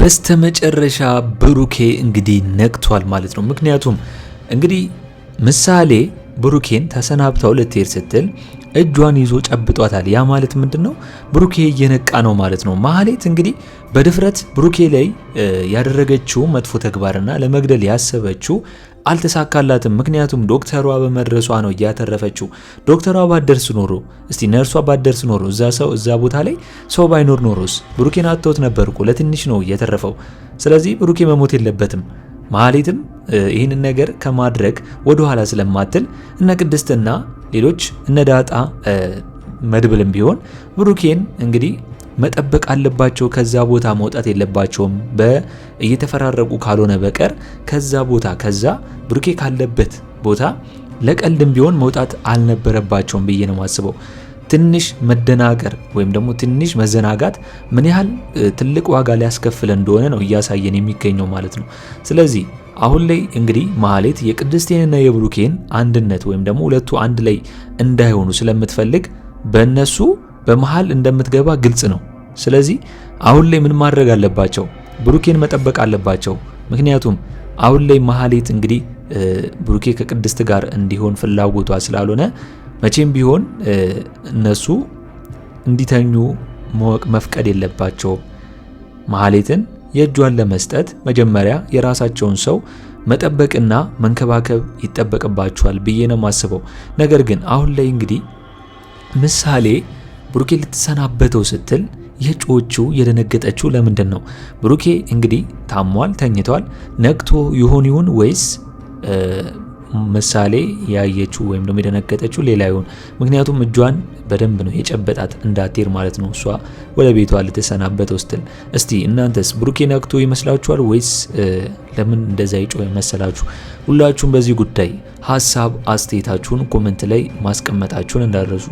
በስተመጨረሻ ብሩኬ እንግዲህ ነቅቷል ማለት ነው። ምክንያቱም እንግዲህ ምሳሌ ብሩኬን ተሰናብታው ልትሄድ ስትል እጇን ይዞ ጨብጧታል። ያ ማለት ምንድነው? ብሩኬ እየነቃ ነው ማለት ነው። ማህሌት እንግዲህ በድፍረት ብሩኬ ላይ ያደረገችው መጥፎ ተግባርና ለመግደል ያሰበችው አልተሳካላትም። ምክንያቱም ዶክተሯ በመድረሷ ነው እያተረፈችው። ዶክተሯ ባደርስ ኖሮ እስቲ ነርሷ ባደርስ ኖሮ እዛ ቦታ ላይ ሰው ባይኖር ኖሮስ ብሩኬን አጥተውት ነበር እኮ። ለትንሽ ነው እየተረፈው። ስለዚህ ብሩኬ መሞት የለበትም። ማህሌትም ይህንን ነገር ከማድረግ ወደ ኋላ ስለማትል እነ ቅድስትና ሌሎች እነ ዳጣ መድብልም ቢሆን ብሩኬን እንግዲህ መጠበቅ አለባቸው። ከዛ ቦታ መውጣት የለባቸውም እየተፈራረቁ ካልሆነ በቀር ከዛ ብሩኬ ካለበት ቦታ ለቀልድም ቢሆን መውጣት አልነበረባቸውም ብዬ ነው ማስበው። ትንሽ መደናገር ወይም ደግሞ ትንሽ መዘናጋት ምን ያህል ትልቅ ዋጋ ሊያስከፍል እንደሆነ ነው እያሳየን የሚገኘው ማለት ነው። ስለዚህ አሁን ላይ እንግዲህ ማህሌት የቅድስቴንና የብሩኬን አንድነት ወይም ደግሞ ሁለቱ አንድ ላይ እንዳይሆኑ ስለምትፈልግ በእነሱ በመሃል እንደምትገባ ግልጽ ነው። ስለዚህ አሁን ላይ ምን ማድረግ አለባቸው? ብሩኬን መጠበቅ አለባቸው። ምክንያቱም አሁን ላይ ማህሌት እንግዲህ ብሩኬ ከቅድስት ጋር እንዲሆን ፍላጎቷ ስላልሆነ መቼም ቢሆን እነሱ እንዲተኙ መፍቀድ የለባቸው። ማህሌትን የእጇን ለመስጠት መጀመሪያ የራሳቸውን ሰው መጠበቅና መንከባከብ ይጠበቅባቸዋል ብዬ ነው ማስበው። ነገር ግን አሁን ላይ እንግዲህ ምሳሌ ብሩኬ ልትሰናበተው ስትል የጮችው የደነገጠችው ለምንድን ነው? ብሩኬ እንግዲህ ታሟል፣ ተኝቷል። ነቅቶ ይሆን ወይስ ምሳሌ ያየችው ወይም ደግሞ የደነገጠችው ሌላ ይሆን? ምክንያቱም እጇን በደንብ ነው የጨበጣት እንዳትሄድ ማለት ነው፣ እሷ ወደ ቤቷ ልትሰናበተው ስትል። እስቲ እናንተስ ብሩኬ ነቅቶ ይመስላችኋል ወይስ ለምን እንደዛ ይጮህ መሰላችሁ? ሁላችሁም በዚህ ጉዳይ ሀሳብ አስተያየታችሁን ኮሜንት ላይ ማስቀመጣችሁን እንዳትረሱ።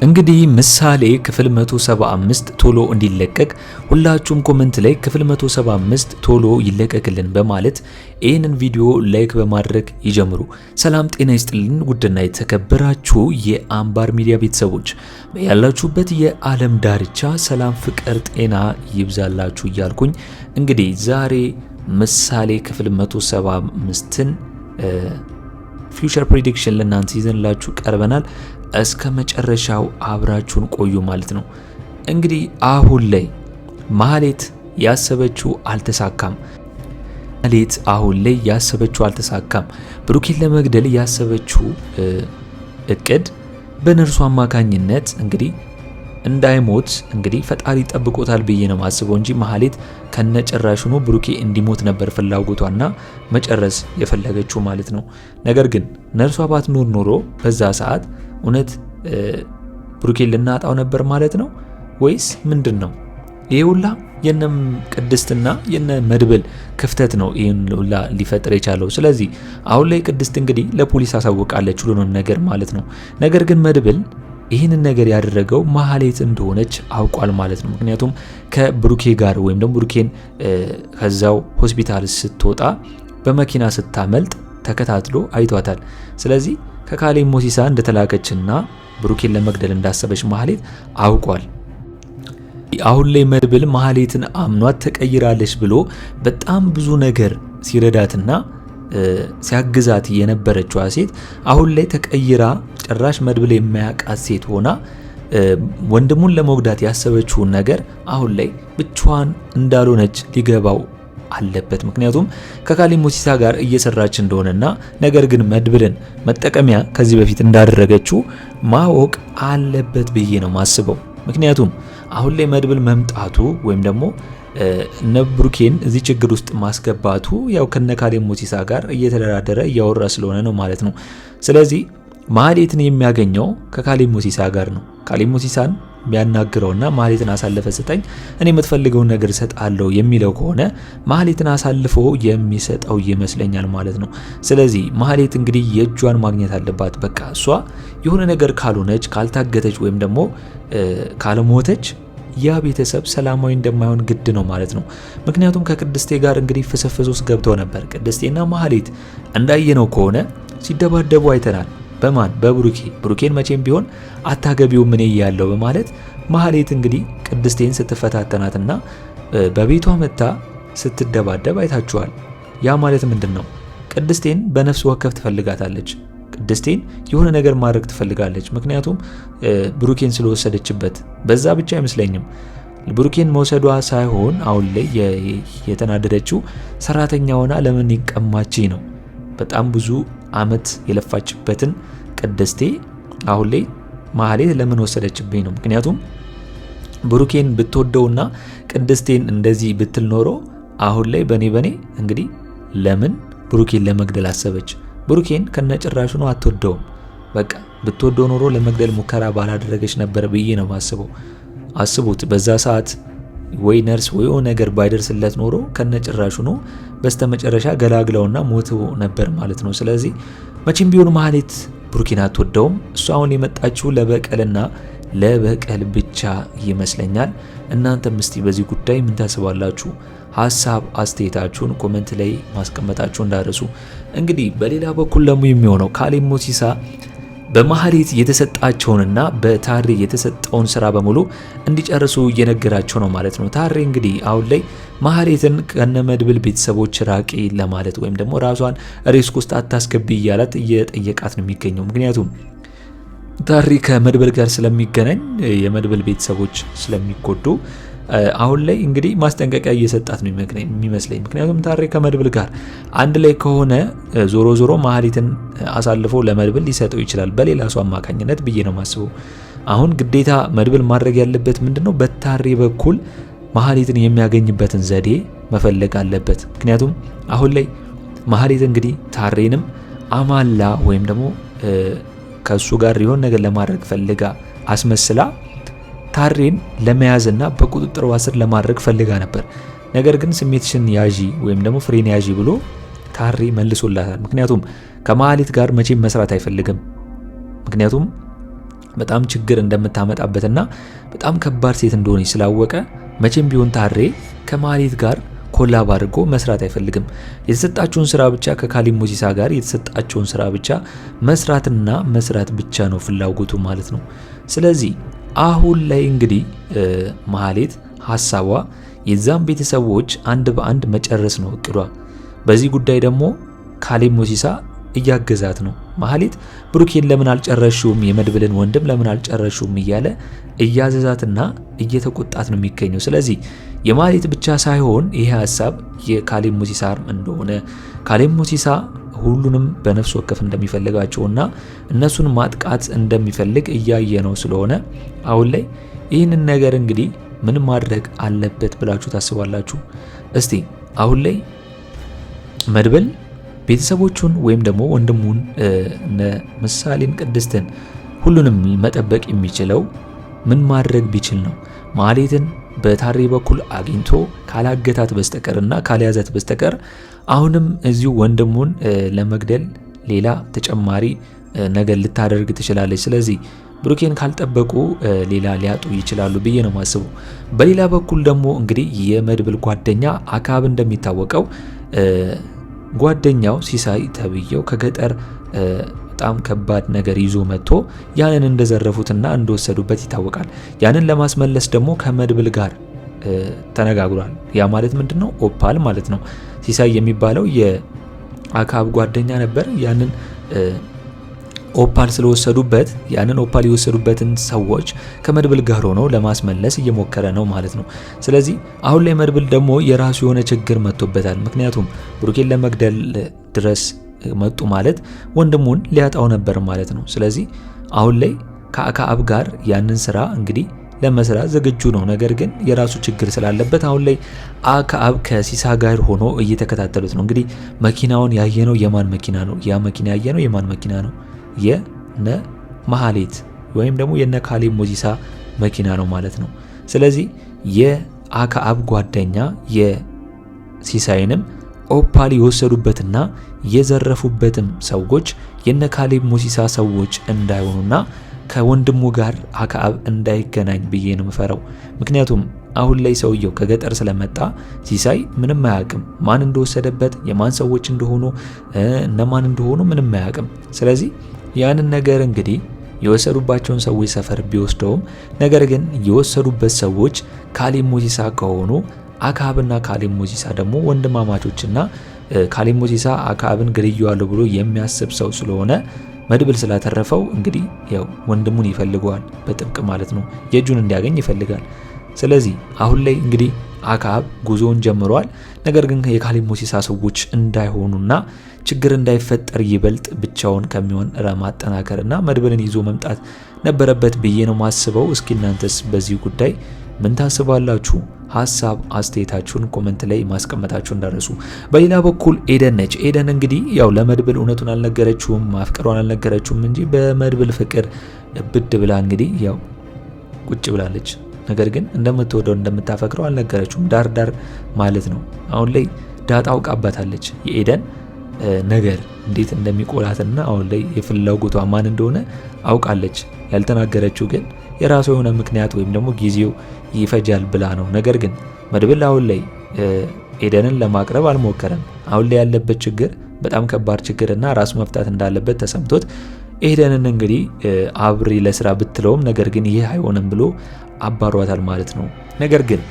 እንግዲህ ምሳሌ ክፍል 175 ቶሎ እንዲለቀቅ ሁላችሁም ኮሜንት ላይ ክፍል 175 ቶሎ ይለቀቅልን በማለት ይህንን ቪዲዮ ላይክ በማድረግ ይጀምሩ። ሰላም ጤና ይስጥልን ውድና የተከበራችሁ የአምባር ሚዲያ ቤተሰቦች ያላችሁበት የዓለም ዳርቻ ሰላም፣ ፍቅር፣ ጤና ይብዛላችሁ እያልኩኝ እንግዲህ ዛሬ ምሳሌ ክፍል 175ን ፊውቸር ፕሬዲክሽን ለናንተ ይዘንላችሁ ቀርበናል። እስከ መጨረሻው አብራችሁን ቆዩ ማለት ነው። እንግዲህ አሁን ላይ ማህሌት ያሰበችው አልተሳካም። ብሩኬን ለመግደል ያሰበችው እቅድ በነርሱ አማካኝነት እንግዲህ እንዳይሞት እንግዲህ ፈጣሪ ጠብቆታል ብዬ ነው ማስበው እንጂ ማህሌት ከነጭራሹኑ ብሩኬ እንዲሞት ነበር ፍላጎቷና መጨረስ የፈለገችው ማለት ነው። ነገር ግን ነርሷ ባትኖር ኖሮ በዛ ሰዓት እውነት ብሩኬን ልናጣው ነበር ማለት ነው ወይስ ምንድነው? ይሄ ሁላ የነ ቅድስትና የነ መድብል ክፍተት ነው ይሄን ሁላ ሊፈጥር የቻለው። ስለዚህ አሁን ላይ ቅድስት እንግዲህ ለፖሊስ አሳውቃለች ሁሉንም ነገር ማለት ነው። ነገር ግን መድብል ይህንን ነገር ያደረገው ማህሌት እንደሆነች አውቋል ማለት ነው። ምክንያቱም ከብሩኬ ጋር ወይም ደግሞ ብሩኬን ከዛው ሆስፒታል ስትወጣ በመኪና ስታመልጥ ተከታትሎ አይቷታል። ስለዚህ ከካሌብ ሞሲሳ እንደተላከችና ብሩኬን ለመግደል እንዳሰበች ማህሌት አውቋል። አሁን ላይ መድብል ማህሌትን አምኗት ተቀይራለች ብሎ በጣም ብዙ ነገር ሲረዳትና ሲያግዛት የነበረችው ሴት አሁን ላይ ተቀይራ ጭራሽ መድብል የማያውቃት ሴት ሆና ወንድሙን ለመጉዳት ያሰበችውን ነገር አሁን ላይ ብቻዋን እንዳልሆነች ሊገባው አለበት። ምክንያቱም ከካሌብ ሞሲሳ ጋር እየሰራች እንደሆነና ነገር ግን መድብልን መጠቀሚያ ከዚህ በፊት እንዳደረገችው ማወቅ አለበት ብዬ ነው ማስበው። ምክንያቱም አሁን ላይ መድብል መምጣቱ ወይም ደግሞ እነ ብሩኬን እዚህ ችግር ውስጥ ማስገባቱ ያው ከነካሌብ ሞሲሳ ጋር እየተደራደረ እያወራ ስለሆነ ነው ማለት ነው። ስለዚህ ማህሌትን የሚያገኘው ከካሌብ ሞሲሳ ጋር ነው። ካሌብ ሞሲሳን ቢያናግረውና ማህሌትን አሳልፈ ስጠኝ እኔ የምትፈልገውን ነገር ሰጣለሁ የሚለው ከሆነ ማህሌትን አሳልፎ የሚሰጠው ይመስለኛል ማለት ነው። ስለዚህ ማህሌት እንግዲህ የእጇን ማግኘት አለባት። በቃ እሷ የሆነ ነገር ካልሆነች ካልታገተች ወይም ደግሞ ካልሞተች ያ ቤተሰብ ሰላማዊ እንደማይሆን ግድ ነው ማለት ነው። ምክንያቱም ከቅድስቴ ጋር እንግዲህ ፍስፍስ ውስጥ ገብተው ነበር። ቅድስቴና ማህሌት እንዳየነው ከሆነ ሲደባደቡ አይተናል። በማን ብሩኬን መቼም ቢሆን አታገቢው ምን ያለው በማለት ማህሌት እንግዲህ ቅድስቴን ስትፈታተናትና በቤቷ መታ ስትደባደብ አይታችኋል። ያ ማለት ምንድነው? ቅድስቴን በነፍስ ወከፍ ትፈልጋታለች። ቅድስቴን የሆነ ነገር ማድረግ ትፈልጋለች። ምክንያቱም ብሩኬን ስለወሰደችበት። በዛ ብቻ አይመስለኝም ብሩኬን መውሰዷ ሳይሆን አሁን ላይ የተናደደችው ሰራተኛ ሆና ለምን ይቀማች ነው። በጣም ብዙ አመት የለፋችበትን ቅድስቴ አሁን ላይ ማህሌት ለምን ወሰደችብኝ ነው። ምክንያቱም ብሩኬን ብትወደውና ቅድስቴን እንደዚህ ብትል ኖሮ አሁን ላይ በኔ እንግዲህ ለምን ብሩኬን ለመግደል አሰበች? ብሩኬን ከነጭራሹ ነው አትወደውም። በቃ ብትወደው ኖሮ ለመግደል ሙከራ ባላደረገች ነበር ብዬ ነው ማስበው። አስቡት በዛ ሰዓት ወይ ነርስ ወይ ነገር ባይደርስለት ኖሮ ከነጭራሹ ነው በስተመጨረሻ ገላግለውና ሞተው ነበር ማለት ነው። ስለዚህ መቼም ቢሆን ማህሌት ብሩኬን አትወደውም። እሷ አሁን የመጣችው ለበቀልና ለበቀል ብቻ ይመስለኛል። እናንተም እስቲ በዚህ ጉዳይ ምን ታስባላችሁ? ሀሳብ አስተያየታችሁን ኮሜንት ላይ ማስቀመጣችሁ እንዳረሱ። እንግዲህ በሌላ በኩል ደግሞ የሚሆነው ካሌብ ሞሲሳ በማህሌት የተሰጣቸውንና በታሬ የተሰጠውን ስራ በሙሉ እንዲጨርሱ እየነገራቸው ነው ማለት ነው። ታሬ እንግዲህ አሁን ላይ ማህሌትን ከነመድብል ቤተሰቦች ራቂ ለማለት ወይም ደግሞ ራሷን ሪስክ ውስጥ አታስገቢ እያላት እየጠየቃት ነው የሚገኘው። ምክንያቱም ታሬ ከመድብል ጋር ስለሚገናኝ የመድብል ቤተሰቦች ስለሚጎዱ አሁን ላይ እንግዲህ ማስጠንቀቂያ እየሰጣት ነው የሚመስለኝ። ምክንያቱም ታሬ ከመድብል ጋር አንድ ላይ ከሆነ ዞሮ ማህሌትን አሳልፎ ለመድብል ሊሰጠው ይችላል በሌላ ሰው አማካኝነት ብዬ ነው ማስበው። አሁን ግዴታ መድብል ማድረግ ያለበት ምንድነው? በታሬ በኩል ማህሌትን የሚያገኝበትን ዘዴ መፈለግ አለበት። ምክንያቱም አሁን ላይ ማህሌት እንግዲህ ታሬንም አማላ ወይም ደግሞ ከሱ ጋር የሆነ ነገር ለማድረግ ፈልጋ አስመስላ ታሬን ለመያዝና በቁጥጥር ስር ለማድረግ ፈልጋ ነበር። ነገር ግን ስሜትሽን ያዢ ወይም ደግሞ ፍሬን ያዢ ብሎ ታሬ መልሶላታል። ምክንያቱም ከማህሌት ጋር መቼም መስራት አይፈልግም። ምክንያቱም በጣም ችግር እንደምታመጣበትና በጣም ከባድ ሴት እንደሆነች ስላወቀ መቼም ቢሆን ታሬ ከማህሌት ጋር ኮላብ አድርጎ መስራት አይፈልግም። የተሰጣቸውን ስራ ብቻ ከካሌብ ሞሲሳ ጋር የተሰጣቸውን ስራ ብቻ መስራትና መስራት ብቻ ነው ፍላጎቱ ማለት ነው። ስለዚህ አሁን ላይ እንግዲህ ማህሌት ሐሳቧ የዛም ቤተሰቦች አንድ በአንድ መጨረስ ነው እቅዷ። በዚህ ጉዳይ ደግሞ ካሌብ ሞሲሳ እያገዛት ነው። ማህሌት ብሩኬን ለምን አልጨረሽውም፣ የመድብልን ወንድም ለምን አልጨረሽውም እያለ እያዘዛትና እየተቆጣት ነው የሚገኘው። ስለዚህ የማህሌት ብቻ ሳይሆን ይሄ ሐሳብ የካሌብ ሞሲሳ እንደሆነ ካሌብ ሞሲሳ ሁሉንም በነፍስ ወከፍ እንደሚፈልጋቸውና እነሱን ማጥቃት እንደሚፈልግ እያየ ነው። ስለሆነ አሁን ላይ ይህንን ነገር እንግዲህ ምን ማድረግ አለበት ብላችሁ ታስባላችሁ? እስቲ አሁን ላይ መድብል ቤተሰቦቹን ወይም ደግሞ ወንድሙን እነ ምሳሌን፣ ቅድስትን ሁሉንም መጠበቅ የሚችለው ምን ማድረግ ቢችል ነው? ማህሌትን በታሬ በኩል አግኝቶ ካላገታት በስተቀርና ካልያዛት በስተቀር አሁንም እዚሁ ወንድሙን ለመግደል ሌላ ተጨማሪ ነገር ልታደርግ ትችላለች። ስለዚህ ብሩኬን ካልጠበቁ ሌላ ሊያጡ ይችላሉ ብዬ ነው ማስበው። በሌላ በኩል ደግሞ እንግዲህ የመድብል ጓደኛ አካብ እንደሚታወቀው ጓደኛው ሲሳይ ተብየው ከገጠር በጣም ከባድ ነገር ይዞ መጥቶ ያንን እንደዘረፉትና እንደወሰዱበት ይታወቃል። ያንን ለማስመለስ ደግሞ ከመድብል ጋር ተነጋግሯል። ያ ማለት ምንድነው? ኦፓል ማለት ነው። ሲሳይ የሚባለው የአካብ ጓደኛ ነበር። ያንን ኦፓል ስለወሰዱበት ያንን ኦፓል የወሰዱበትን ሰዎች ከመድብል ጋር ሆኖ ለማስመለስ እየሞከረ ነው ማለት ነው። ስለዚህ አሁን ላይ መድብል ደግሞ የራሱ የሆነ ችግር መጥቶበታል። ምክንያቱም ብሩኬን ለመግደል ድረስ መጡ ማለት ወንድሙን ሊያጣው ነበር ማለት ነው። ስለዚህ አሁን ላይ ከአካብ ጋር ያንን ስራ እንግዲህ ለመስራት ዝግጁ ነው። ነገር ግን የራሱ ችግር ስላለበት አሁን ላይ አካብ ከሲሳ ጋር ሆኖ እየተከታተሉት ነው። እንግዲህ መኪናውን ያየነው የማን መኪና ነው? ያ መኪና ያየነው የማን መኪና ነው? የነ ማህሌት ወይም ደግሞ የነ ካሌብ ሞሲሳ መኪና ነው ማለት ነው። ስለዚህ የአካብ ጓደኛ የሲሳይንም ኦፓል የወሰዱበትና የዘረፉበትም ሰዎች የነ ካሌብ ሞሲሳ ሰዎች እንዳይሆኑና ከወንድሙ ጋር አካብ እንዳይገናኝ ብዬ ነው የምፈራው። ምክንያቱም አሁን ላይ ሰውየው ከገጠር ስለመጣ ሲሳይ ምንም አያውቅም። ማን እንደወሰደበት የማን ሰዎች እንደሆኑ እነማን እንደሆኑ ምንም አያውቅም። ስለዚህ ያንን ነገር እንግዲህ የወሰዱባቸውን ሰዎች ሰፈር ቢወስደውም ነገር ግን የወሰዱበት ሰዎች ካሌብ ሞሲሳ ከሆኑ አክዓብና ካሌብ ሞሲሳ ደግሞ ወንድማማቾችና ካሌብ ሞሲሳ አክዓብን ገድዬዋለሁ ብሎ የሚያስብ ሰው ስለሆነ መድብል ስላተረፈው እንግዲህ ያው ወንድሙን ይፈልገዋል በጥብቅ ማለት ነው። የእጁን እንዲያገኝ ይፈልጋል። ስለዚህ አሁን ላይ እንግዲህ አክዓብ ጉዞውን ጀምሯል። ነገር ግን የካሌብ ሞሲሳ ሰዎች እንዳይሆኑና ችግር እንዳይፈጠር ይበልጥ ብቻውን ከሚሆን ለማጠናከርና መድብልን ይዞ መምጣት ነበረበት ብዬ ነው ማስበው። እስኪ እናንተስ በዚህ ጉዳይ ምን ታስባላችሁ? ሀሳብ አስተያየታችሁን ኮሜንት ላይ ማስቀመጣችሁ እንዳረሱ። በሌላ በኩል ኤደን ነች። ኤደን እንግዲህ ያው ለመድብል እውነቱን አልነገረችውም፣ ማፍቀሯን አልነገረችውም እንጂ በመድብል ፍቅር ብድ ብላ እንግዲህ ያው ቁጭ ብላለች። ነገር ግን እንደምትወደው እንደምታፈቅረው አልነገረችውም። ዳር ማለት ነው። አሁን ላይ ዳጣ አውቃባታለች የኤደን ነገር እንዴት እንደሚቆላትና አሁን ላይ የፍላጎቷ ማን እንደሆነ አውቃለች። ያልተናገረችው ግን የራሱ የሆነ ምክንያት ወይም ደግሞ ጊዜው ይፈጃል ብላ ነው። ነገር ግን መድብል አሁን ላይ ኤደንን ለማቅረብ አልሞከረም። አሁን ላይ ያለበት ችግር በጣም ከባድ ችግርና ራሱ መፍታት እንዳለበት ተሰምቶት ኤደንን እንግዲህ አብሬ ለስራ ብትለውም ነገር ግን ይህ አይሆንም ብሎ አባሯታል ማለት ነው። ነገር ግን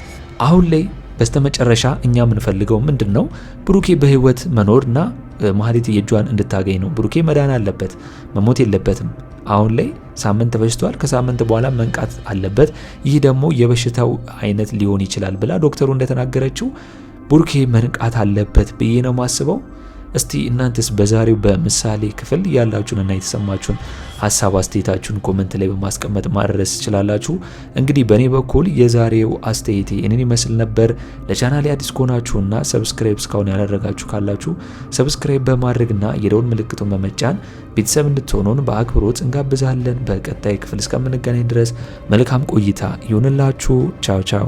አሁን ላይ በስተመጨረሻ እኛ የምንፈልገው ምንድነው? ብሩኬ በህይወት መኖርና ማህሌት የእጇን እንድታገኝ ነው። ብሩኬ መዳን አለበት፣ መሞት የለበትም። አሁን ላይ ሳምንት በሽቷል። ከሳምንት በኋላ መንቃት አለበት። ይህ ደግሞ የበሽታው አይነት ሊሆን ይችላል ብላ ዶክተሩ እንደተናገረችው ብሩኬ መንቃት አለበት ብዬ ነው ማስበው። እስቲ እናንተስ በዛሬው በምሳሌ ክፍል ያላችሁንና የተሰማችሁን ሀሳብ አስተያየታችሁን ኮሜንት ላይ በማስቀመጥ ማድረስ ትችላላችሁ። እንግዲህ በእኔ በኩል የዛሬው አስተያየቴ እኔን ይመስል ነበር። ለቻናሌ አዲስ ከሆናችሁና ሰብስክራይብ እስካሁን ያላደረጋችሁ ካላችሁ ሰብስክራይብ በማድረግና የደወል ምልክቱን በመጫን ቤተሰብ እንድትሆኑን በአክብሮት እንጋብዛለን። በቀጣይ ክፍል እስከምንገናኝ ድረስ መልካም ቆይታ ይሁንላችሁ። ቻው ቻው።